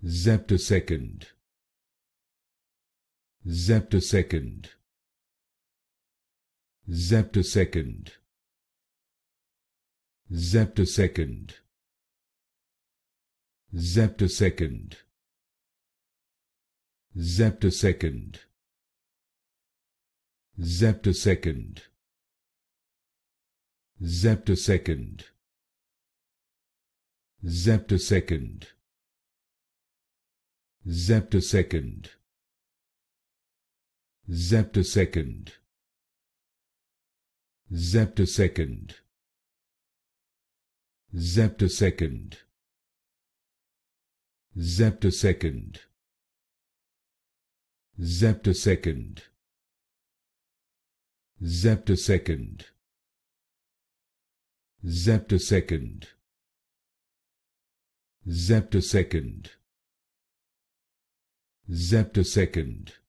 Zeptosecond. Zeptosecond. Zeptosecond. Zeptosecond. Zeptosecond. Zeptosecond. Zeptosecond. Zeptosecond. Zeptosecond. Zeptosecond. Zeptosecond. Zeptosecond. Zeptosecond. Zeptosecond. Zeptosecond. Zeptosecond. Zeptosecond. Zeptosecond. Zeptosecond.